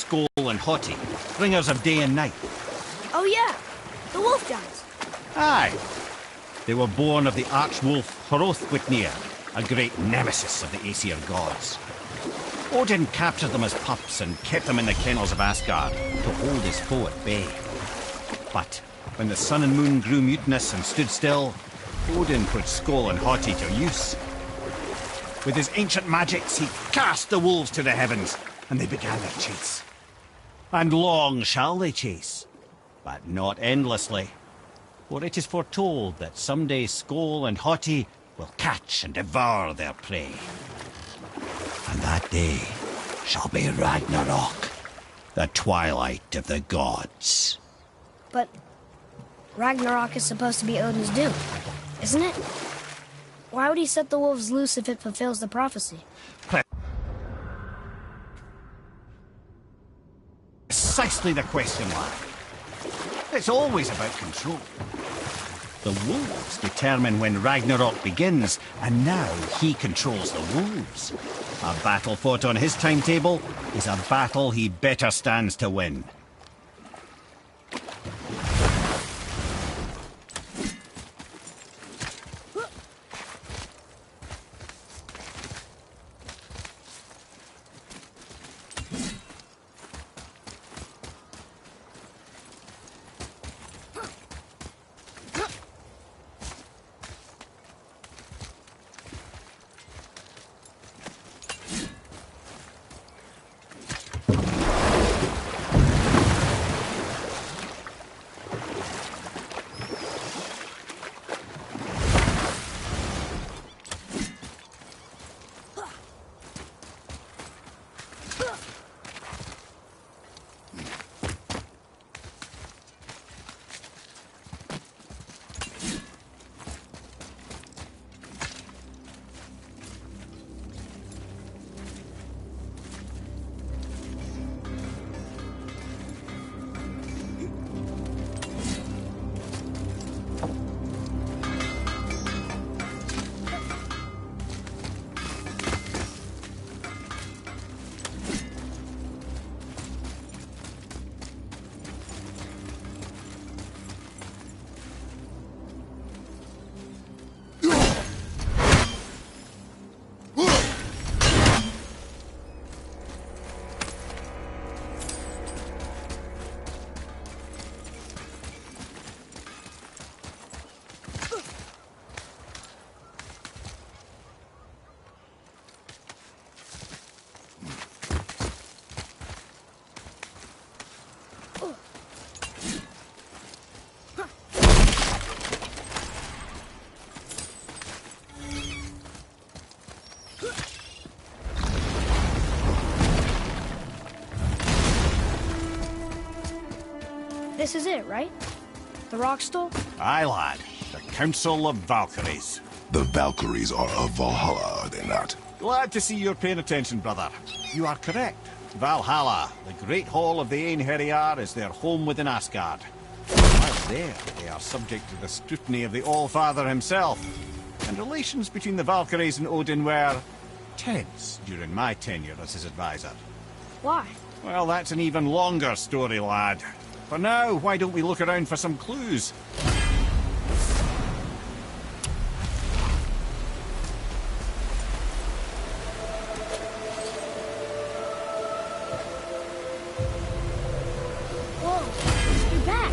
Skoll and Hoti, bringers of day and night. Oh yeah, the wolf giants. Aye. They were born of the arch-wolf Hrothwitnir, a great nemesis of the Aesir gods. Odin captured them as pups and kept them in the kennels of Asgard to hold his foe at bay. But when the sun and moon grew mutinous and stood still, Odin put Skoll and Hoti to use. With his ancient magics, he cast the wolves to the heavens, and they began their chase. And long shall they chase, but not endlessly. For it is foretold that someday Skoll and Hoti will catch and devour their prey. And that day shall be Ragnarok, the twilight of the gods. But Ragnarok is supposed to be Odin's doom, isn't it? Why would he set the wolves loose if it fulfills the prophecy? Precisely the question, lad. It's always about control. The wolves determine when Ragnarok begins, and now he controls the wolves. A battle fought on his timetable is a battle he better stands to win. This is it, right? The Rockstall? Aye, lad. The Council of Valkyries. The Valkyries are of Valhalla, are they not? Glad to see you're paying attention, brother. You are correct. Valhalla, the great hall of the Einherjar, is their home within Asgard. While there, they are subject to the scrutiny of the All-Father himself. And relations between the Valkyries and Odin were tense during my tenure as his advisor. Why? Well, that's an even longer story, lad. For now, why don't we look around for some clues? Whoa, you're back.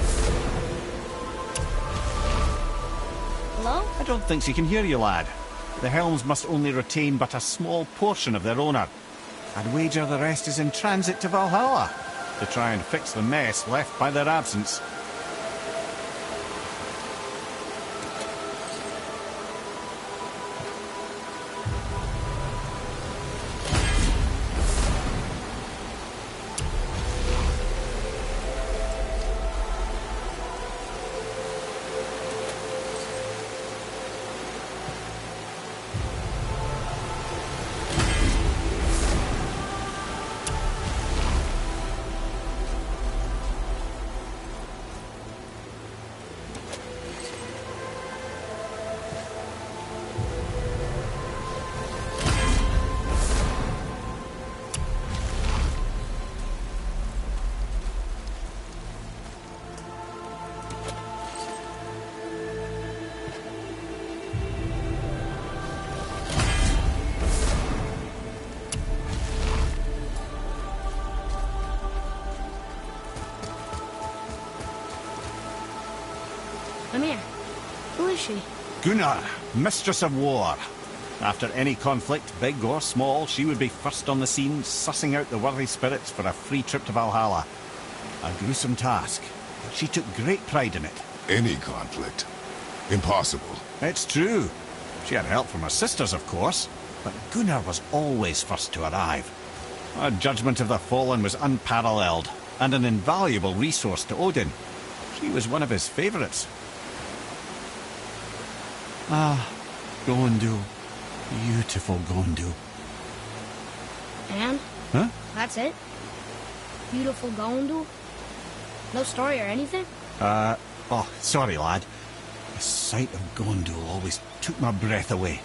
Hello? I don't think she can hear you, lad. The helms must only retain but a small portion of their owner. I'd wager the rest is in transit to Valhalla to try and fix the mess left by their absence. Who is she? Gunnar, Mistress of War. After any conflict, big or small, she would be first on the scene, sussing out the worthy spirits for a free trip to Valhalla. A gruesome task, but she took great pride in it. Any conflict. Impossible. It's true. She had help from her sisters, of course, but Gunnar was always first to arrive. Her judgment of the fallen was unparalleled, and an invaluable resource to Odin. She was one of his favourites. Ah, Gondul. Beautiful Gondul. And? Huh? That's it? Beautiful Gondul? No story or anything? Oh, sorry, lad. The sight of Gondul always took my breath away.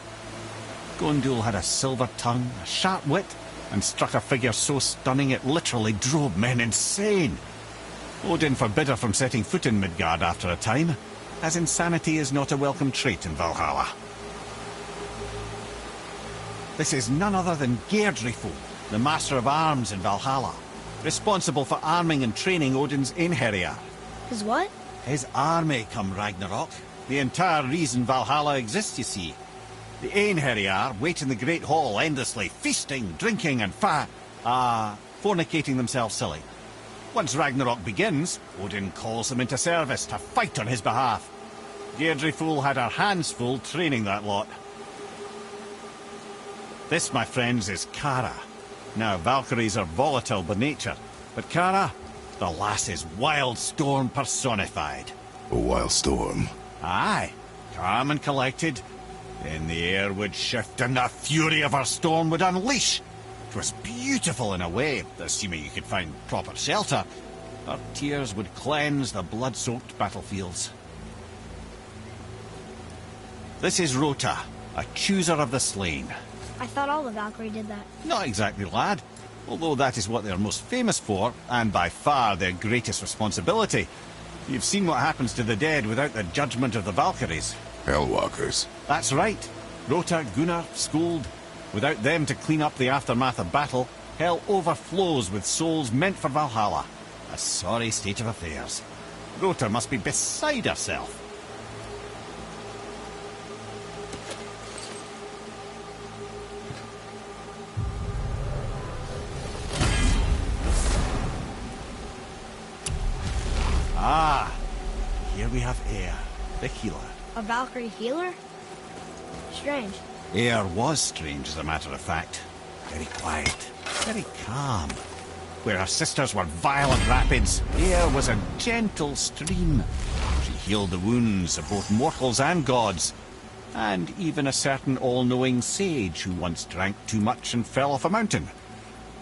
Gondul had a silver tongue, a sharp wit, and struck a figure so stunning it literally drove men insane. Odin forbid her from setting foot in Midgard after a time, as insanity is not a welcome trait in Valhalla. This is none other than Geirdriful, the Master of Arms in Valhalla, responsible for arming and training Odin's Einherjar. His what? His army come Ragnarok. The entire reason Valhalla exists, you see. The Einherjar wait in the Great Hall endlessly, feasting, drinking and fornicating themselves silly. Once Ragnarok begins, Odin calls them into service to fight on his behalf. Geirdriful had her hands full training that lot. This, my friends, is Kara. Now, Valkyries are volatile by nature, but Kara, the lass is wild storm personified. A wild storm. Aye, calm and collected. Then the air would shift and the fury of her storm would unleash. It was beautiful in a way, assuming you could find proper shelter. Her tears would cleanse the blood-soaked battlefields. This is Rota, a chooser of the slain. I thought all the Valkyrie did that. Not exactly, lad. Although that is what they're most famous for, and by far their greatest responsibility. You've seen what happens to the dead without the judgment of the Valkyries. Hellwalkers. That's right. Rota, Gunnar, Skuld. Without them to clean up the aftermath of battle, hell overflows with souls meant for Valhalla. A sorry state of affairs. Rota must be beside herself. Ah, here we have Eir, the healer. A Valkyrie healer? Strange. Eir was strange, as a matter of fact. Very quiet, very calm. Where her sisters were violent rapids, Eir was a gentle stream. She healed the wounds of both mortals and gods, and even a certain all-knowing sage who once drank too much and fell off a mountain.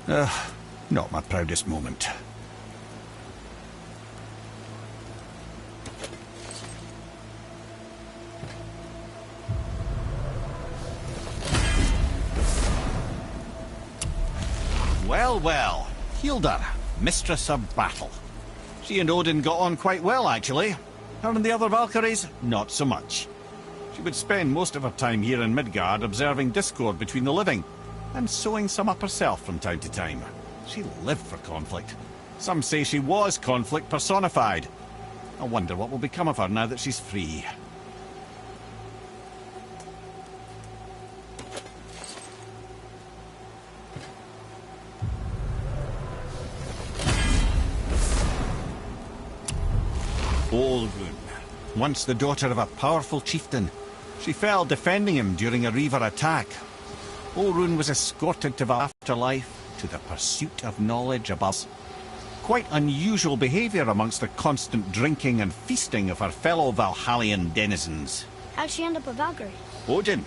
Not my proudest moment. Well, well, Hildar, Mistress of Battle. She and Odin got on quite well, actually. Her and the other Valkyries, not so much. She would spend most of her time here in Midgard observing discord between the living, and sewing some up herself from time to time. She lived for conflict. Some say she was conflict personified. I wonder what will become of her now that she's free. Olrun, once the daughter of a powerful chieftain. She fell defending him during a Reaver attack. Olrun was escorted to the afterlife, to the pursuit of knowledge above. Quite unusual behaviour amongst the constant drinking and feasting of her fellow Valhallian denizens. How'd she end up a Valkyrie? Odin.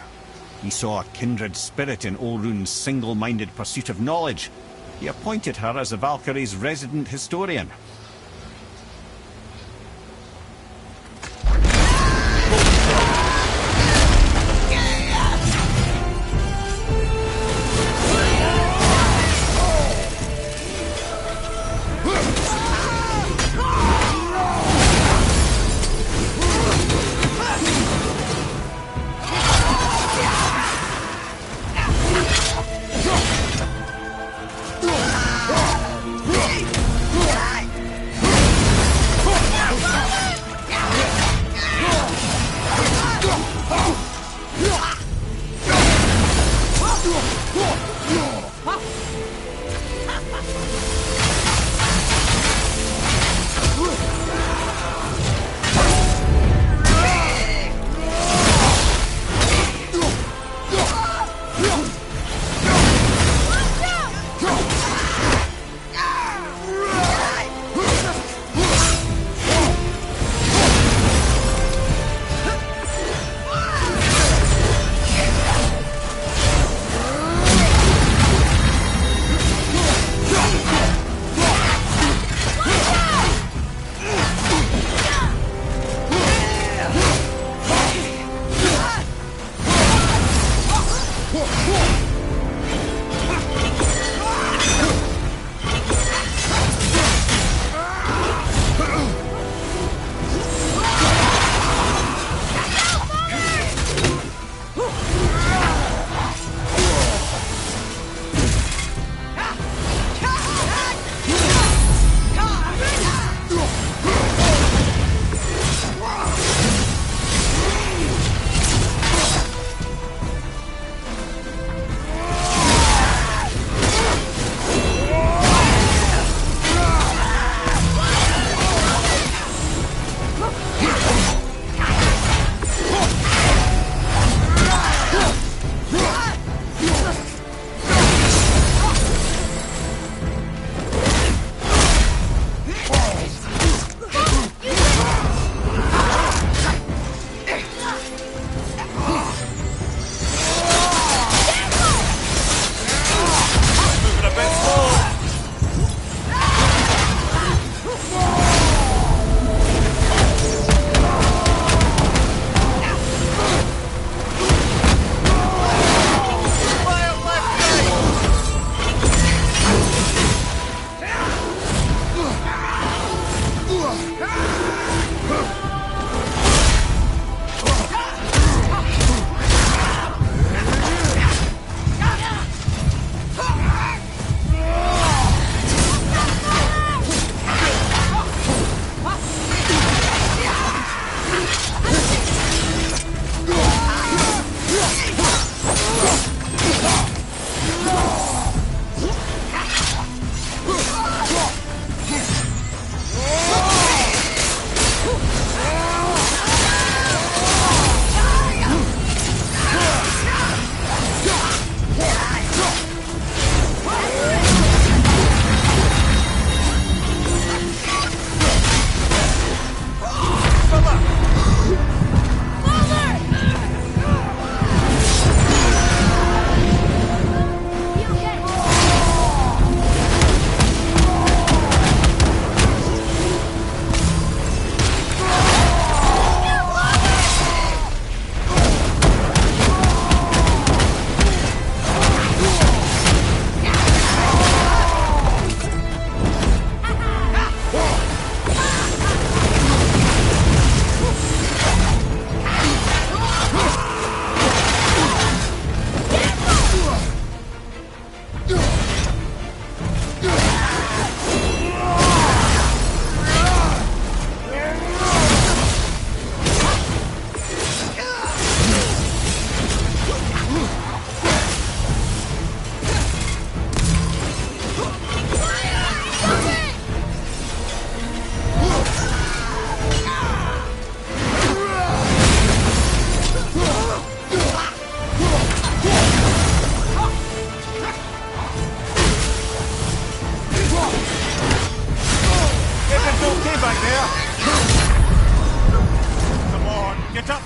He saw a kindred spirit in Olrun's single-minded pursuit of knowledge. He appointed her as the Valkyrie's resident historian.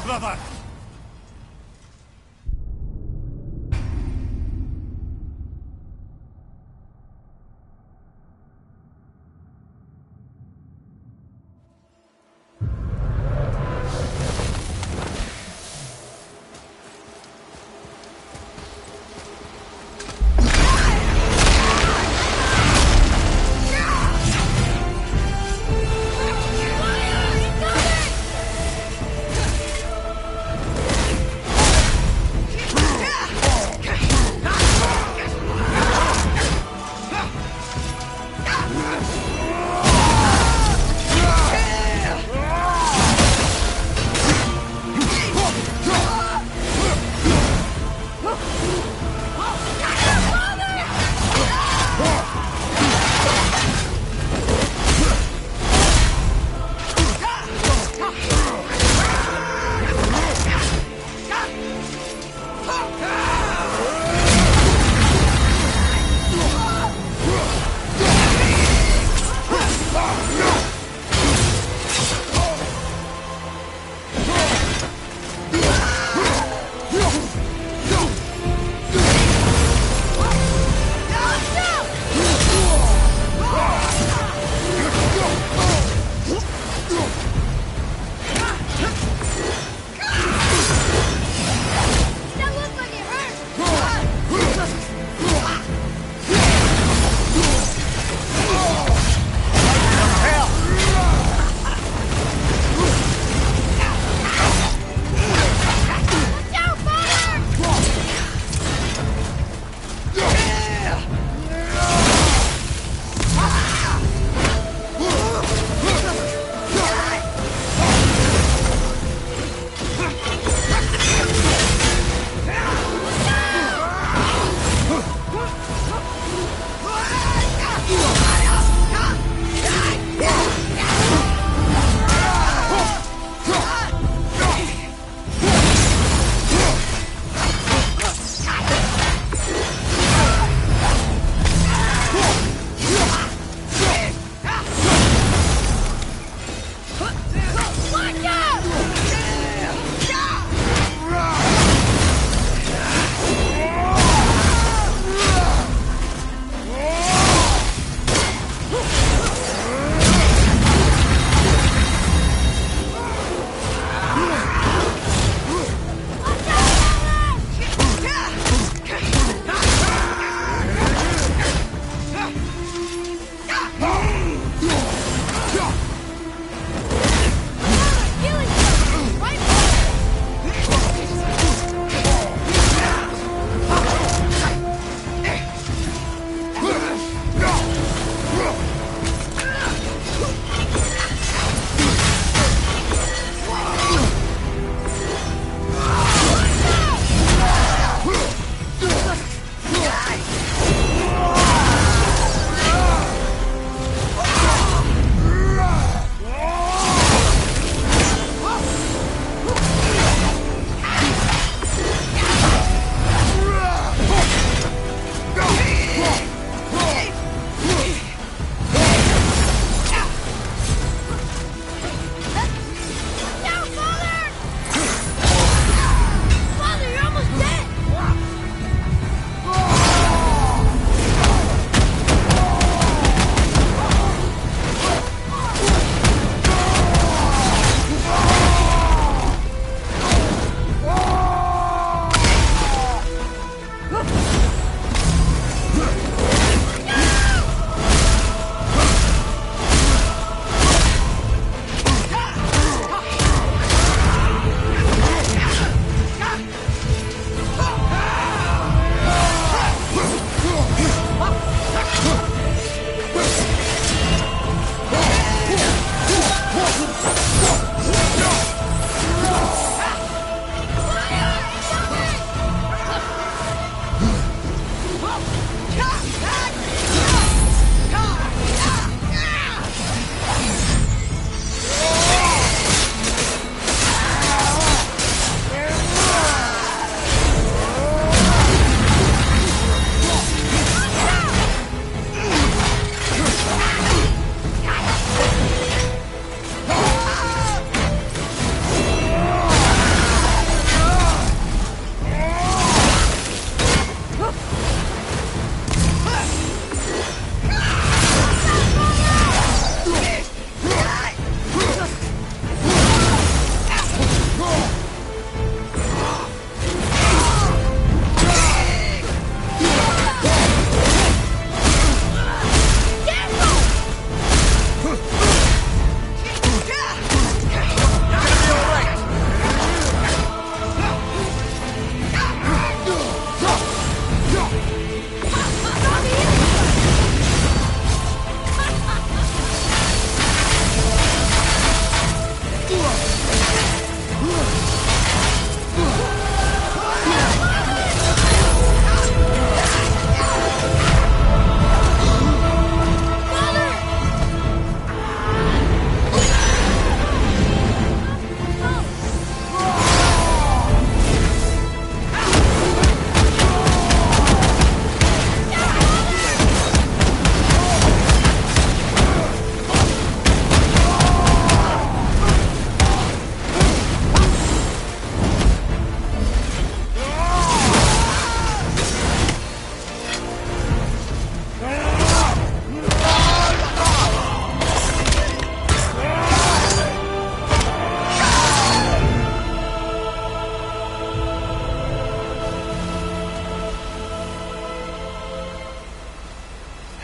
brother!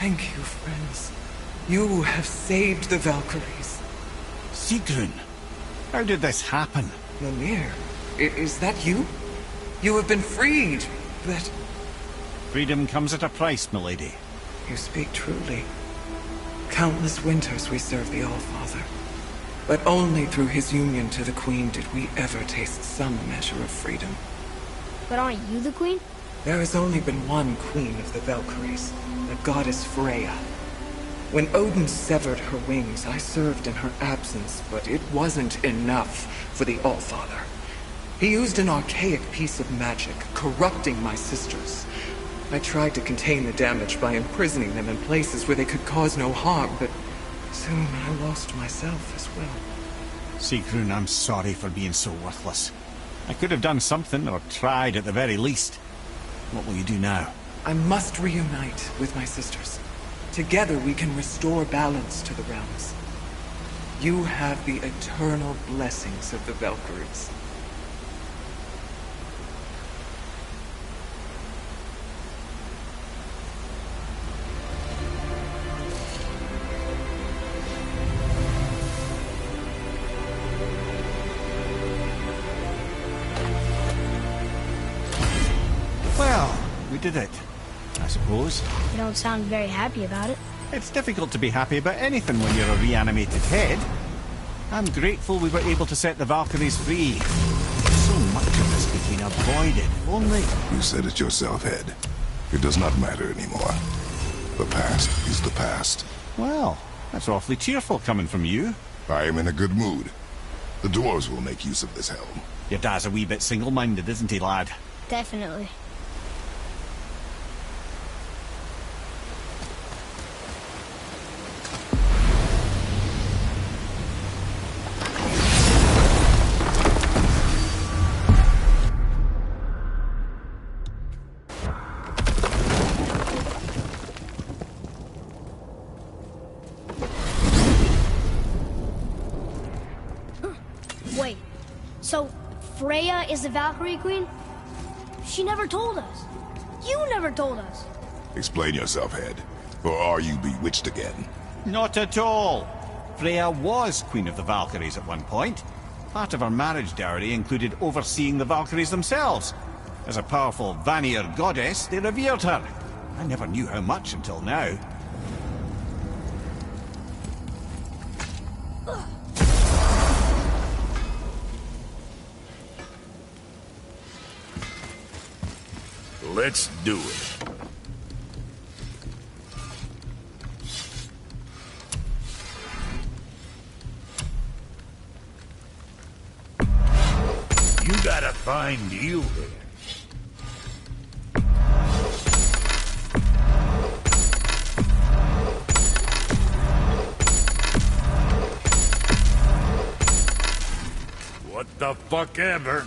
Thank you, friends. You have saved the Valkyries. Sigrun, how did this happen? Mimir, is that you? You have been freed, but... Freedom comes at a price, milady. You speak truly. Countless winters we served the All-Father. But only through his union to the Queen did we ever taste some measure of freedom. But aren't you the queen? There has only been one Queen of the Valkyries, the goddess Freya. When Odin severed her wings, I served in her absence, but it wasn't enough for the All-Father. He used an archaic piece of magic, corrupting my sisters. I tried to contain the damage by imprisoning them in places where they could cause no harm, but soon I lost myself as well. Sigrun, I'm sorry for being so worthless. I could have done something, or tried at the very least. What will you do now? I must reunite with my sisters. Together we can restore balance to the realms. You have the eternal blessings of the Valkyries. Well, we did it, I suppose. You don't sound very happy about it. It's difficult to be happy about anything when you're a reanimated head. I'm grateful we were able to set the Valkyries free. So much of this could be avoided, if only... You said it yourself, Head. It does not matter anymore. The past is the past. Well, that's awfully cheerful coming from you. I am in a good mood. The dwarves will make use of this helm. Your dad's a wee bit single-minded, isn't he, lad? Definitely. Wait, so Freya is the Valkyrie Queen? She never told us. You never told us. Explain yourself, Head. Or are you bewitched again? Not at all. Freya was Queen of the Valkyries at one point. Part of her marriage dowry included overseeing the Valkyries themselves. As a powerful Vanir goddess, they revered her. I never knew how much until now. Let's do it. You gotta find you here. What the fuck ever?